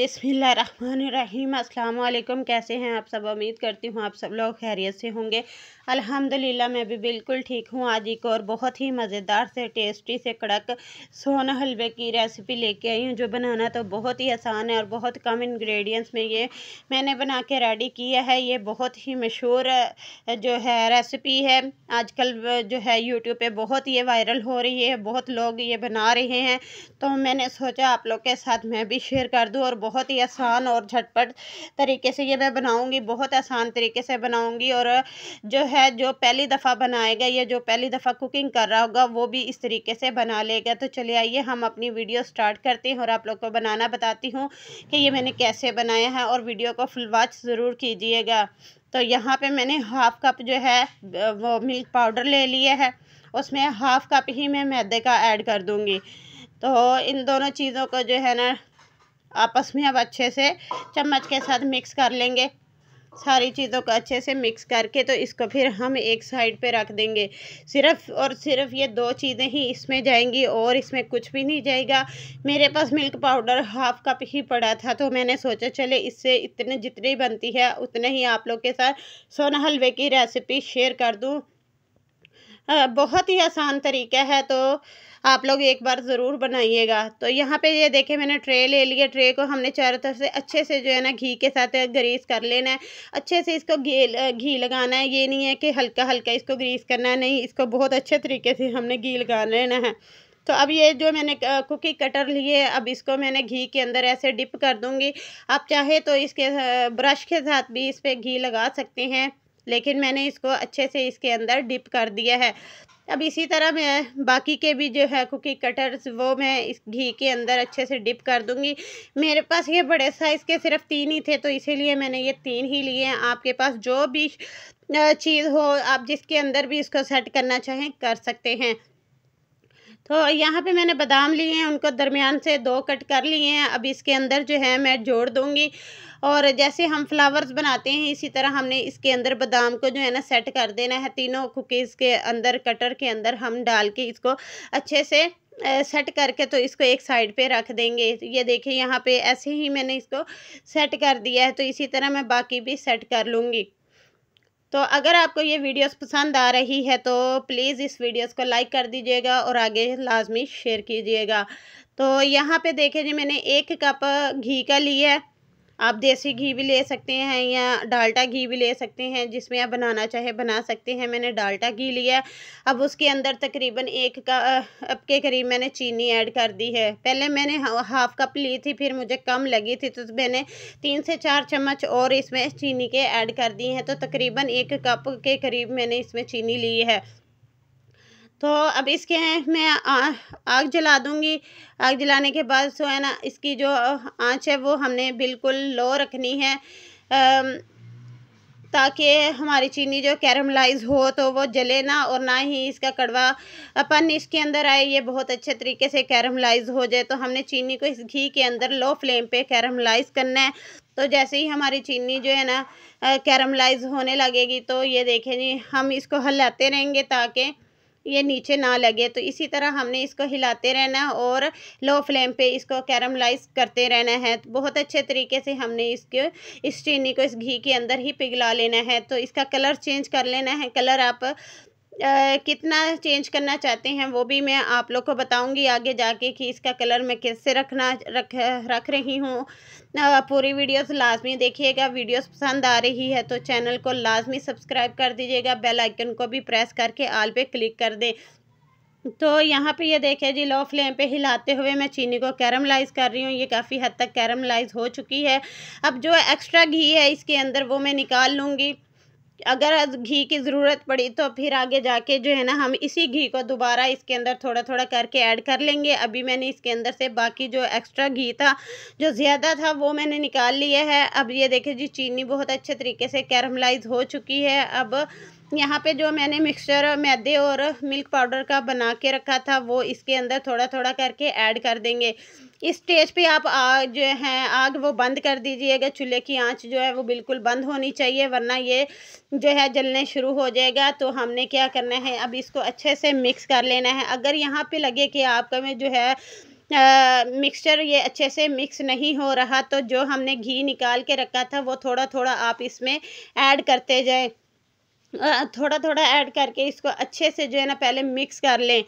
बिस्मिल्लाहिर्रहमानिर्रहीम। अस्सलाम वालेकुम। कैसे हैं आप सब? उम्मीद करती हूँ आप सब लोग खैरियत से होंगे। अल्हम्दुलिल्लाह मैं भी बिल्कुल ठीक हूँ। आज एक और बहुत ही मज़ेदार से टेस्टी से कड़क सोन हलवे की रेसिपी लेके आई हूँ, जो बनाना तो बहुत ही आसान है और बहुत कम इंग्रेडिएंट्स में ये मैंने बना के रेडी किया है। ये बहुत ही मशहूर जो है रेसिपी है। आजकल जो है यूट्यूब पे बहुत ये वायरल हो रही है, बहुत लोग ये बना रहे हैं, तो मैंने सोचा आप लोग के साथ मैं भी शेयर कर दूं। और बहुत ही आसान और झटपट तरीके से ये मैं बनाऊंगी, बहुत आसान तरीके से बनाऊंगी। और जो है जो पहली दफ़ा बनाएगा, ये जो पहली दफ़ा कुकिंग कर रहा होगा, वो भी इस तरीके से बना लेगा। तो चलिए आइए हम अपनी वीडियो स्टार्ट करते हैं और आप लोग को बनाना बताती हूँ कि ये मैंने कैसे बनाया है, और वीडियो को फुल वॉच ज़रूर कीजिएगा। तो यहाँ पे मैंने हाफ़ कप जो है वो मिल्क पाउडर ले लिया है, उसमें हाफ़ कप ही मैं मैदे का ऐड कर दूँगी। तो इन दोनों चीज़ों को जो है ना आपस में अब अच्छे से चम्मच के साथ मिक्स कर लेंगे। सारी चीज़ों को अच्छे से मिक्स करके तो इसको फिर हम एक साइड पे रख देंगे। सिर्फ़ और सिर्फ ये दो चीज़ें ही इसमें जाएंगी और इसमें कुछ भी नहीं जाएगा। मेरे पास मिल्क पाउडर हाफ़ कप ही पड़ा था, तो मैंने सोचा चले इससे इतने जितनी बनती है उतने ही आप लोग के साथ सोन हलवे की रेसिपी शेयर कर दूँ। बहुत ही आसान तरीका है, तो आप लोग एक बार ज़रूर बनाइएगा। तो यहाँ पे ये देखें मैंने ट्रे ले लिया। ट्रे को हमने चारों तरफ से अच्छे से जो है ना घी के साथ ग्रीस कर लेना है। अच्छे से इसको घी लगाना है। ये नहीं है कि हल्का हल्का इसको ग्रीस करना है, नहीं, इसको बहुत अच्छे तरीके से हमने घी लगा लेना है। तो अब ये जो मैंने कुकी कटर लिए, अब इसको मैंने घी के अंदर ऐसे डिप कर दूँगी। आप चाहे तो इसके ब्रश के साथ भी इस पर घी लगा सकते हैं, लेकिन मैंने इसको अच्छे से इसके अंदर डिप कर दिया है। अब इसी तरह मैं बाकी के भी जो है कुकी कटर्स वो मैं इस घी के अंदर अच्छे से डिप कर दूंगी। मेरे पास ये बड़े साइज़ के सिर्फ 3 ही थे, तो इसीलिए मैंने ये 3 ही लिए हैं। आपके पास जो भी चीज़ हो, आप जिसके अंदर भी इसको सेट करना चाहें कर सकते हैं। तो यहाँ पे मैंने बादाम लिए हैं, उनको दरमियान से 2 कट कर लिए हैं। अब इसके अंदर जो है मैं जोड़ दूँगी, और जैसे हम फ्लावर्स बनाते हैं इसी तरह हमने इसके अंदर बादाम को जो है ना सेट कर देना है। तीनों कुकीज़ के अंदर कटर के अंदर हम डाल के इसको अच्छे से सेट करके तो इसको एक साइड पे रख देंगे। ये देखिए यहाँ पे ऐसे ही मैंने इसको सेट कर दिया है, तो इसी तरह मैं बाकी भी सेट कर लूँगी। तो अगर आपको ये वीडियोस पसंद आ रही है तो प्लीज़ इस वीडियोस को लाइक कर दीजिएगा और आगे लाजमी शेयर कीजिएगा। तो यहाँ पे देखिए जी मैंने 1 कप घी का लिया है। आप देसी घी भी ले सकते हैं या डाल्डा घी भी ले सकते हैं, जिसमें आप बनाना चाहे बना सकते हैं। मैंने डाल्डा घी लिया है। अब उसके अंदर तकरीबन 1 कप के करीब मैंने चीनी ऐड कर दी है। पहले मैंने हाफ़ कप ली थी, फिर मुझे कम लगी थी, तो मैंने 3 से 4 चम्मच और इसमें चीनी के ऐड कर दिए हैं। तो तकरीबन 1 कप के करीब मैंने इसमें चीनी ली है। तो अब इसके मैं आग जला दूँगी। आग जलाने के बाद जो है ना इसकी जो आँच है वो हमने बिल्कुल लो रखनी है, ताकि हमारी चीनी जो कैरमलाइज़ हो तो वो जले ना, और ना ही इसका कड़वापन इसके अंदर आए। ये बहुत अच्छे तरीके से कैरमलाइज़ हो जाए। तो हमने चीनी को इस घी के अंदर लो फ्लेम पे कैरमलाइज़ करना है। तो जैसे ही हमारी चीनी जो है ना कैरमलाइज़ होने लगेगी, तो ये देखें जी हम इसको हिलाते रहेंगे ताकि ये नीचे ना लगे। तो इसी तरह हमने इसको हिलाते रहना और लो फ्लेम पे इसको कैरमलाइज़ करते रहना है। तो बहुत अच्छे तरीके से हमने इस चीनी को इस घी के अंदर ही पिघला लेना है। तो इसका कलर चेंज कर लेना है। कलर आप कितना चेंज करना चाहते हैं वो भी मैं आप लोग को बताऊंगी आगे जाके कि इसका कलर मैं कैसे रख रही हूँ। पूरी वीडियोस लाजमी देखिएगा। वीडियोस पसंद आ रही है तो चैनल को लाजमी सब्सक्राइब कर दीजिएगा। बेल आइकन को भी प्रेस करके ऑल पे क्लिक कर दें। तो यहाँ पे ये देखिए जी लो फ्लेम पे हिलाते हुए मैं चीनी को कैरमलाइज़ कर रही हूँ। ये काफ़ी हद तक कैरमलाइज़ हो चुकी है। अब जो एक्स्ट्रा घी है इसके अंदर वो मैं निकाल लूँगी। अगर घी की ज़रूरत पड़ी तो फिर आगे जाके जो है ना हम इसी घी को दोबारा इसके अंदर थोड़ा थोड़ा करके ऐड कर लेंगे। अभी मैंने इसके अंदर से बाकी जो एक्स्ट्रा घी था, जो ज़्यादा था, वो मैंने निकाल लिया है। अब ये देखिए जी चीनी बहुत अच्छे तरीके से कैरमलाइज़ हो चुकी है। अब यहाँ पे जो मैंने मिक्सचर मैदे और मिल्क पाउडर का बना के रखा था वो इसके अंदर थोड़ा थोड़ा करके ऐड कर देंगे। इस स्टेज पे आप आग जो है आग वो बंद कर दीजिएगा। चूल्हे की आंच जो है वो बिल्कुल बंद होनी चाहिए, वरना ये जो है जलने शुरू हो जाएगा। तो हमने क्या करना है, अब इसको अच्छे से मिक्स कर लेना है। अगर यहाँ पे लगे कि आपका में जो है मिक्सचर ये अच्छे से मिक्स नहीं हो रहा, तो जो हमने घी निकाल के रखा था वो थोड़ा थोड़ा आप इसमें ऐड करते जाएं। थोड़ा थोड़ा ऐड करके इसको अच्छे से जो है ना पहले मिक्स कर लें।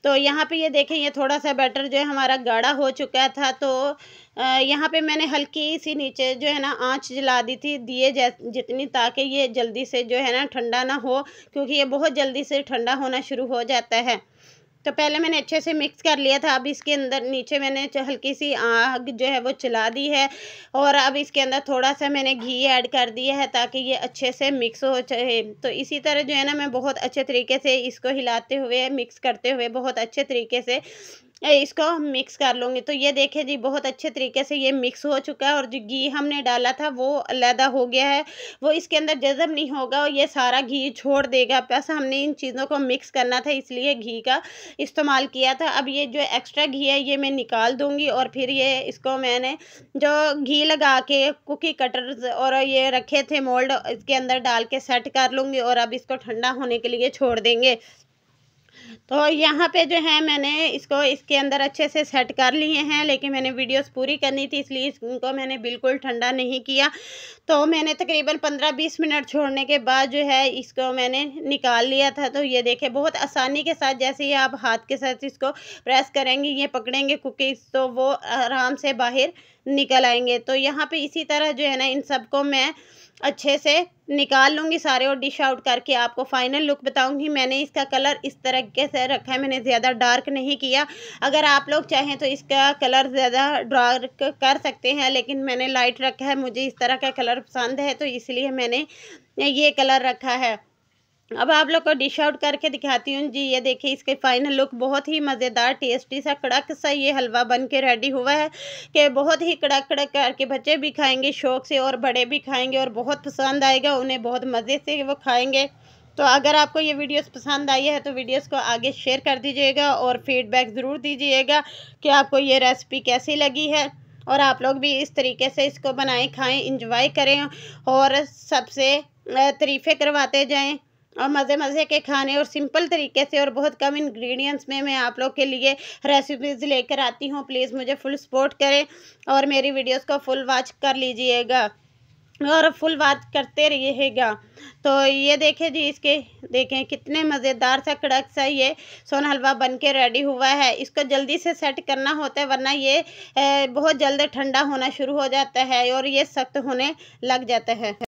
तो यहाँ पे ये देखें, ये थोड़ा सा बैटर जो है हमारा गाढ़ा हो चुका था। तो यहाँ पे मैंने हल्की सी नीचे जो है ना आंच जला दी थी, दिए जितनी, ताकि ये जल्दी से जो है ना ठंडा ना हो, क्योंकि ये बहुत जल्दी से ठंडा होना शुरू हो जाता है। तो पहले मैंने अच्छे से मिक्स कर लिया था। अब इसके अंदर नीचे मैंने हल्की सी आग जो है वो चला दी है, और अब इसके अंदर थोड़ा सा मैंने घी ऐड कर दिया है ताकि ये अच्छे से मिक्स हो जाए। तो इसी तरह जो है ना मैं बहुत अच्छे तरीके से इसको हिलाते हुए, मिक्स करते हुए बहुत अच्छे तरीके से इसको मिक्स कर लूँगी। तो ये देखिए जी, बहुत अच्छे तरीके से ये मिक्स हो चुका है, और जो घी हमने डाला था वो अलहदा हो गया है, वो इसके अंदर जज़ब नहीं होगा और ये सारा घी छोड़ देगा। बस हमने इन चीज़ों को मिक्स करना था, इसलिए घी का इस्तेमाल किया था। अब ये जो एक्स्ट्रा घी है ये मैं निकाल दूँगी, और फिर ये इसको मैंने जो घी लगा के कुकी कटर्स और ये रखे थे मोल्ड, इसके अंदर डाल के सेट कर लूँगी, और अब इसको ठंडा होने के लिए छोड़ देंगे। तो यहाँ पे जो है मैंने इसको इसके अंदर अच्छे से सेट कर लिए हैं, लेकिन मैंने वीडियोस पूरी करनी थी इसलिए इनको मैंने बिल्कुल ठंडा नहीं किया। तो मैंने तकरीबन 15-20 मिनट छोड़ने के बाद जो है इसको मैंने निकाल लिया था। तो ये देखें, बहुत आसानी के साथ जैसे ही आप हाथ के साथ इसको प्रेस करेंगे, ये पकड़ेंगे कुकीज़, तो वो आराम से बाहर निकल आएंगे। तो यहाँ पे इसी तरह जो है ना इन सबको मैं अच्छे से निकाल लूँगी सारे, और डिश आउट करके आपको फाइनल लुक बताऊँगी। मैंने इसका कलर इस तरीके से रखा है, मैंने ज़्यादा डार्क नहीं किया। अगर आप लोग चाहें तो इसका कलर ज़्यादा डार्क कर सकते हैं, लेकिन मैंने लाइट रखा है, मुझे इस तरह का कलर पसंद है, तो इसलिए मैंने ये कलर रखा है। अब आप लोग को डिश आउट करके दिखाती हूँ जी। ये देखिए, इसके फाइनल लुक बहुत ही मज़ेदार, टेस्टी सा, कड़क सा ये हलवा बन के रेडी हुआ है, कि बहुत ही कड़क कड़क करके बच्चे भी खाएंगे शौक़ से, और बड़े भी खाएंगे, और बहुत पसंद आएगा उन्हें, बहुत मज़े से वो खाएंगे। तो अगर आपको ये वीडियोस पसंद आई है तो वीडियोस को आगे शेयर कर दीजिएगा, और फीडबैक ज़रूर दीजिएगा कि आपको ये रेसिपी कैसी लगी है, और आप लोग भी इस तरीके से इसको बनाएं, खाएं, इंजॉय करें, और सबसे तारीफ़ें करवाते जाएं, और मज़े के खाने, और सिंपल तरीके से और बहुत कम इंग्रेडिएंट्स में मैं आप लोग के लिए रेसिपीज़ लेकर आती हूँ। प्लीज़ मुझे फुल सपोर्ट करें, और मेरी वीडियोस को फुल वॉच कर लीजिएगा, और फुल वॉच करते रहिएगा। तो ये देखें जी, इसके देखें कितने मज़ेदार सा कड़क सा ये सोन हलवा बन के रेडी हुआ है। इसको जल्दी से सेट करना होता है, वरना ये बहुत जल्द ठंडा होना शुरू हो जाता है और ये सख्त होने लग जाता है।